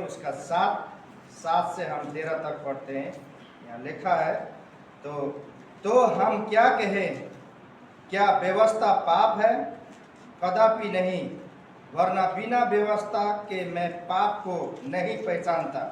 उसका 7 से हम 13 तक पढ़ते हैं। यहाँ लिखा है, तो हम क्या कहें? क्या व्यवस्था पाप है? कदापि नहीं, वरना बिना व्यवस्था के मैं पाप को नहीं पहचानता।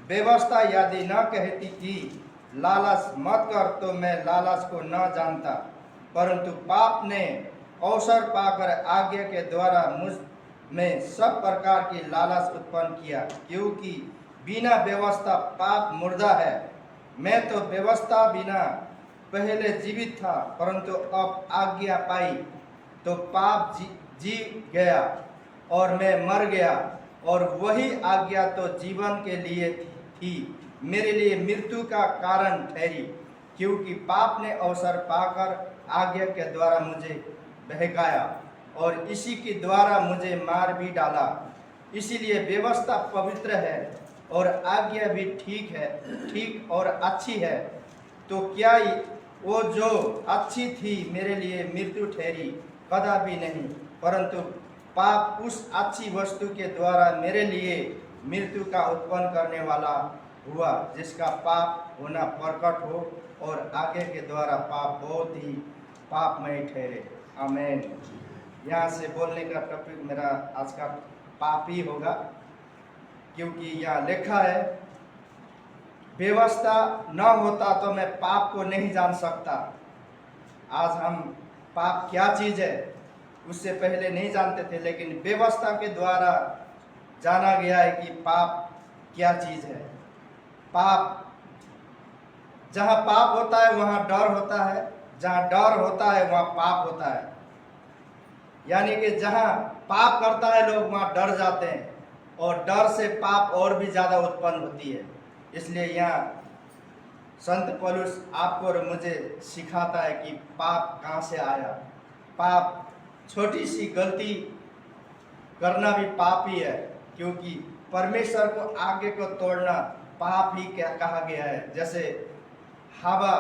व्यवस्था यदि न कहती कि लालच मत कर, तो मैं लालच को न जानता, परंतु पाप ने अवसर पाकर आज्ञा के द्वारा मुझ में सब प्रकार की लालच उत्पन्न किया, क्योंकि बिना व्यवस्था पाप मुर्दा है। मैं तो व्यवस्था बिना पहले जीवित था, परंतु अब आज्ञा पाई तो पाप जी गया और मैं मर गया, और वही आज्ञा तो जीवन के लिए थी, मेरे लिए मृत्यु का कारण ठहरी, क्योंकि पाप ने अवसर पाकर आज्ञा के द्वारा मुझे बहकाया और इसी के द्वारा मुझे मार भी डाला। इसीलिए व्यवस्था पवित्र है और आज्ञा भी ठीक और अच्छी है। तो क्या वो जो अच्छी थी मेरे लिए मृत्यु ठहरी? कदापि नहीं, परंतु पाप उस अच्छी वस्तु के द्वारा मेरे लिए मृत्यु का उत्पन्न करने वाला हुआ, जिसका पाप होना प्रकट हो, और आगे के द्वारा पाप बहुत ही पापमय ठहरे। आमीन। यहाँ से बोलने का टॉपिक मेरा आज का पाप ही होगा, क्योंकि यहाँ लिखा है व्यवस्था न होता तो मैं पाप को नहीं जान सकता। आज हम पाप क्या चीज़ है उससे पहले नहीं जानते थे, लेकिन व्यवस्था के द्वारा जाना गया है कि पाप क्या चीज़ है। पाप, जहाँ पाप होता है वहाँ डर होता है, जहाँ डर होता है वहाँ पाप होता है। यानी कि जहाँ पाप करता है लोग वहाँ डर जाते हैं, और डर से पाप और भी ज़्यादा उत्पन्न होती है। इसलिए यहाँ संत पौलुस आपको और मुझे सिखाता है कि पाप कहाँ से आया। पाप, छोटी सी गलती करना भी पाप ही है, क्योंकि परमेश्वर को आगे को तोड़ना पाप ही क्या कहा गया है। जैसे हवा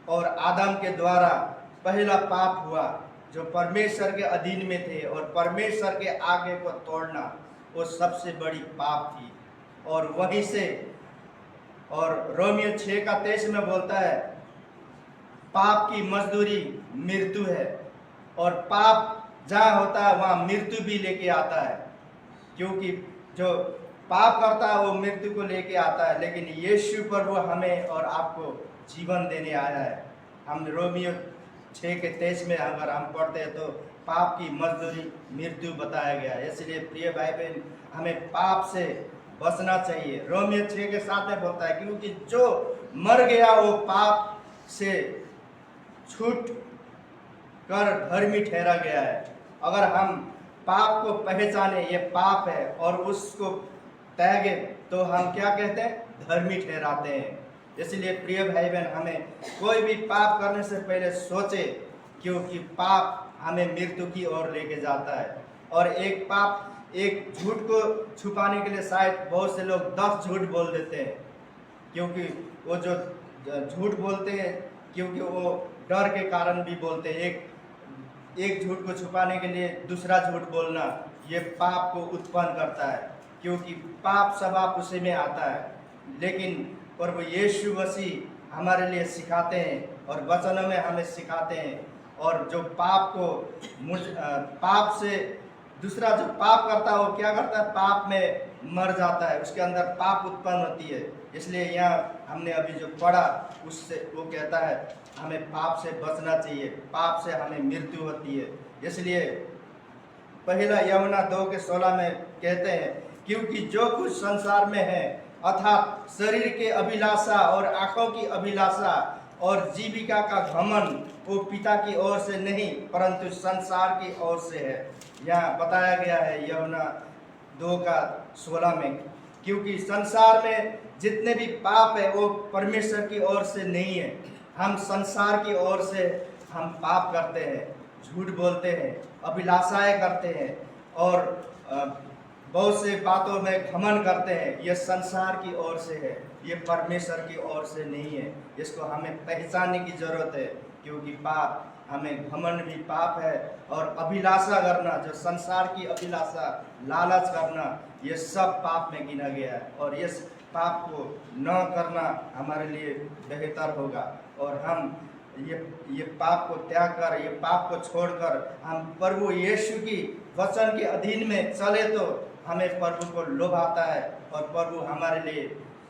और आदम के द्वारा पहला पाप हुआ, जो परमेश्वर के अधीन में थे, और परमेश्वर के आगे को तोड़ना वो सबसे बड़ी पाप थी। और वहीं से, और रोमियो 6:23 में बोलता है पाप की मजदूरी मृत्यु है, और पाप जहाँ होता है वहाँ मृत्यु भी लेके आता है, क्योंकि जो पाप करता है वो मृत्यु को लेके आता है। लेकिन यीशु प्रभु हमें और आपको जीवन देने आया है। हम रोमियो 6:23 में अगर हम पढ़ते हैं तो पाप की मजदूरी मृत्यु बताया गया है। इसलिए प्रिय भाई बहन, हमें पाप से बचना चाहिए। रोमियो 6:7 में बोलता है, क्योंकि जो मर गया वो पाप से छूट कर धर्मी ठहरा गया है। अगर हम पाप को पहचाने ये पाप है और उसको त्यागे, तो हम क्या कहते हैं? धर्मी ठहराते हैं। इसलिए प्रिय भाई बहन, हमें कोई भी पाप करने से पहले सोचे, क्योंकि पाप हमें मृत्यु की ओर लेके जाता है। और एक पाप, एक झूठ को छुपाने के लिए शायद बहुत से लोग 10 झूठ बोल देते हैं, क्योंकि वो जो झूठ बोलते हैं, क्योंकि वो डर के कारण भी बोलते हैं। एक झूठ को छुपाने के लिए दूसरा झूठ बोलना, ये पाप को उत्पन्न करता है, क्योंकि पाप स्वभाव उसी में आता है। लेकिन प्रभु यीशु मसीह हमारे लिए सिखाते हैं और वचनों में हमें सिखाते हैं, और जो पाप को पाप से दूसरा जो पाप करता है वो क्या करता है? पाप में मर जाता है, उसके अंदर पाप उत्पन्न होती है। इसलिए यहाँ हमने अभी जो पढ़ा उससे वो कहता है हमें पाप से बचना चाहिए, पाप से हमें मृत्यु होती है। इसलिए पहला यूहन्ना 2:16 में कहते हैं, क्योंकि जो कुछ संसार में है, अर्थात शरीर के अभिलाषा और आंखों की अभिलाषा और जीविका का घमंड, वो पिता की ओर से नहीं परंतु संसार की ओर से है। यहाँ बताया गया है यूहन्ना 2:16 में, क्योंकि संसार में जितने भी पाप है वो परमेश्वर की ओर से नहीं है। हम संसार की ओर से हम पाप करते हैं, झूठ बोलते हैं, अभिलाषाएं करते हैं, और बहुत से बातों में घमंड करते हैं। ये संसार की ओर से है, ये परमेश्वर की ओर से नहीं है। इसको हमें पहचानने की जरूरत है, क्योंकि पाप हमें घमंड भी पाप है, और अभिलाषा करना, जो संसार की अभिलाषा, लालच करना, ये सब पाप में गिना गया है। और इस पाप को न करना हमारे लिए बेहतर होगा, और हम ये पाप को त्याग कर, ये पाप को छोड़कर हम प्रभु यीशु की वचन के अधीन में चले तो हमें प्रभु को लोभ आता है, और प्रभु हमारे लिए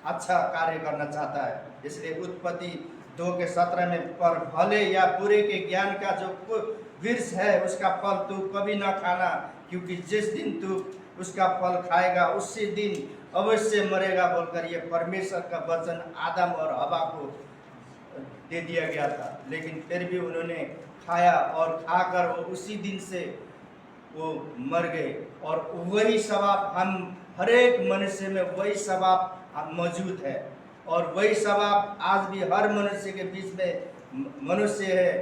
अच्छा कार्य करना चाहता है। इसलिए उत्पत्ति 2:17 में, पर भले या बुरे के ज्ञान का जो वृक्ष है उसका फल तू कभी न खाना, क्योंकि जिस दिन तू उसका फल खाएगा उसी दिन अवश्य मरेगा, बोलकर ये परमेश्वर का वचन आदम और हवा को दे दिया गया था। लेकिन फिर भी उन्होंने खाया, और खाकर वो उसी दिन से वो मर गए। और वही स्वभाव हम हर एक मनुष्य में, वही स्वभाव मौजूद है, और वही स्वभाव आज भी हर मनुष्य के बीच में, मनुष्य है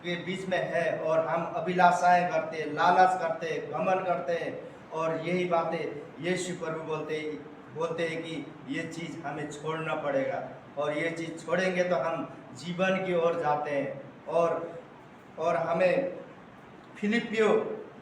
के बीच में है। और हम अभिलाषाएं करते, लालच करते, घमंड करते हैं, और यही बातें यीशु प्रभु बोलते हैं कि ये चीज़ हमें छोड़ना पड़ेगा, और ये चीज़ छोड़ेंगे तो हम जीवन की ओर जाते हैं। और हमें फिलिपियो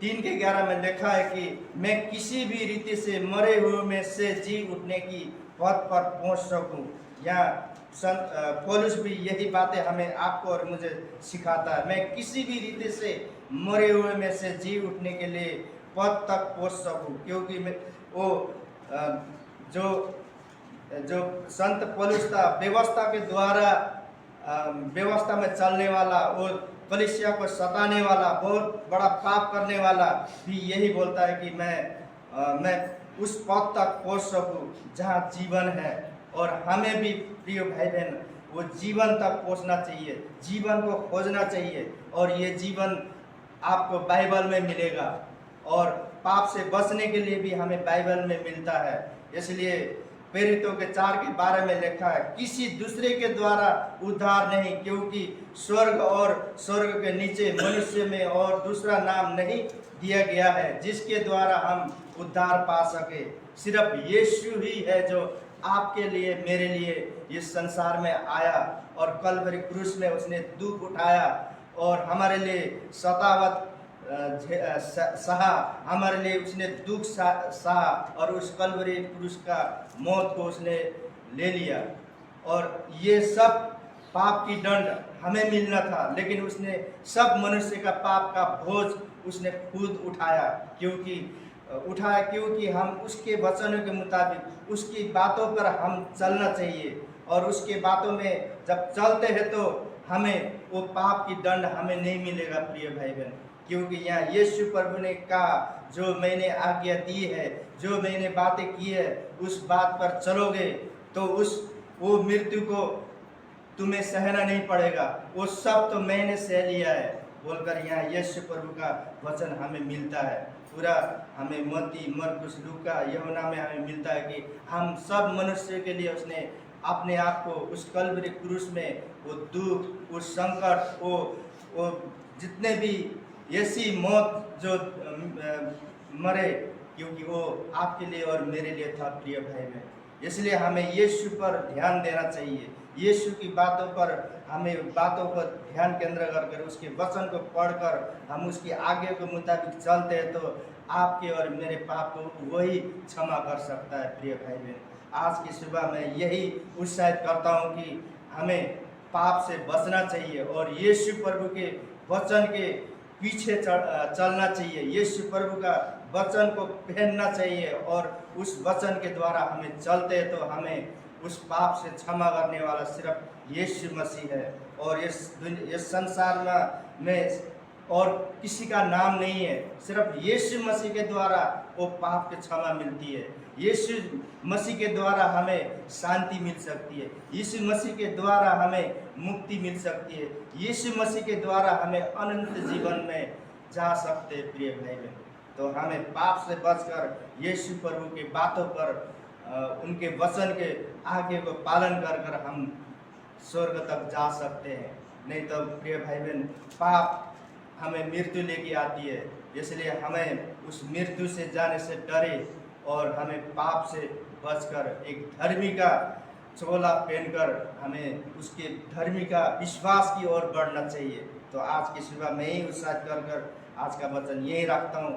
3:11 में लिखा है कि मैं किसी भी रीति से मरे हुए में से जी उठने की पद पर पहुंच सकूं। यहाँ संत पौलुस भी यही बातें हमें, आपको और मुझे सिखाता है। मैं किसी भी रीति से मरे हुए में से जी उठने के लिए पद तक पहुंच सकूं, क्योंकि मैं वो जो संत पौलुस था, व्यवस्था के द्वारा व्यवस्था में चलने वाला, वो कलीसिया को सताने वाला, बहुत बड़ा पाप करने वाला भी यही बोलता है कि मैं उस पद तक पहुंच सकूं जहां जीवन है। और हमें भी प्रिय भाई बहन, वो जीवन तक पहुंचना चाहिए, जीवन को खोजना चाहिए, और ये जीवन आपको बाइबल में मिलेगा, और पाप से बचने के लिए भी हमें बाइबल में मिलता है। इसलिए प्रेरितों के 4:12 में लिखा है, किसी दूसरे के द्वारा उद्धार नहीं, क्योंकि स्वर्ग और स्वर्ग के नीचे मनुष्य में और दूसरा नाम नहीं दिया गया है जिसके द्वारा हम उद्धार पा सके। सिर्फ यीशु ही है जो आपके लिए, मेरे लिए इस संसार में आया, और कलवरी क्रूस में उसने दुख उठाया, और हमारे लिए सतावत सहा, हमारे लिए उसने दुख सहा, और उस कलवरी क्रूस का मौत को उसने ले लिया। और ये सब पाप की दंड हमें मिलना था, लेकिन उसने सब मनुष्य का पाप का बोझ उसने खुद उठाया, क्योंकि हम उसके वचनों के मुताबिक, उसकी बातों पर हम चलना चाहिए, और उसके बातों में जब चलते हैं तो हमें वो पाप की दंड हमें नहीं मिलेगा प्रिय भाई बहन। क्योंकि यहाँ यीशु प्रभु ने कहा, जो मैंने आज्ञा दी है, जो मैंने बातें की है, उस बात पर चलोगे तो वो मृत्यु को तुम्हें सहना नहीं पड़ेगा, वो सब तो मैंने सह लिया है, बोलकर यहाँ यीशु प्रभु का वचन हमें मिलता है। पूरा हमें मत्ती, मरकुस, लूका, यूहन्ना में हमें मिलता है कि हम सब मनुष्य के लिए उसने अपने आप को उस कलवरी क्रूस में, वो दुख, वो संकट, वो जितने भी ऐसी मौत जो मरे, क्योंकि वो आपके लिए और मेरे लिए था प्रिय भाई बहन। इसलिए हमें यीशु पर ध्यान देना चाहिए, यीशु की बातों पर, हमें बातों पर ध्यान केंद्र कर उसके वचन को पढ़कर हम उसकी आज्ञा के मुताबिक चलते हैं तो आपके और मेरे पाप को वही क्षमा कर सकता है प्रिय भाई बहन। आज की सुबह मैं यही उत्साहित करता हूँ कि हमें पाप से बचना चाहिए और यीशु प्रभु के वचन के पीछे चलना चाहिए, यीशु प्रभु का वचन को पहनना चाहिए, और उस वचन के द्वारा हमें चलते तो हमें उस पाप से क्षमा करने वाला सिर्फ यीशु मसीह है। और इस संसार में और किसी का नाम नहीं है, सिर्फ यीशु मसीह के द्वारा वो पाप की क्षमा मिलती है। यीशु मसीह के द्वारा हमें शांति मिल सकती है, यीशु मसीह के द्वारा हमें मुक्ति मिल सकती है, यीशु मसीह के द्वारा हमें अनंत जीवन में जा सकते हैं प्रिय भाई बहन। तो हमें पाप से बचकर यीशु प्रभु की बातों पर, उनके वचन के आगे को पालन कर हम स्वर्ग तक जा सकते हैं। नहीं तो प्रिय भाई बहन, पाप हमें मृत्यु लेके आती है, इसलिए हमें उस मृत्यु से जाने से डरे और हमें पाप से बचकर एक धर्मी का चोला पहनकर हमें उसके धार्मिक विश्वास की ओर बढ़ना चाहिए। तो आज की सुबह मैं ही उत्साहित कर आज का वचन यही रखता हूँ।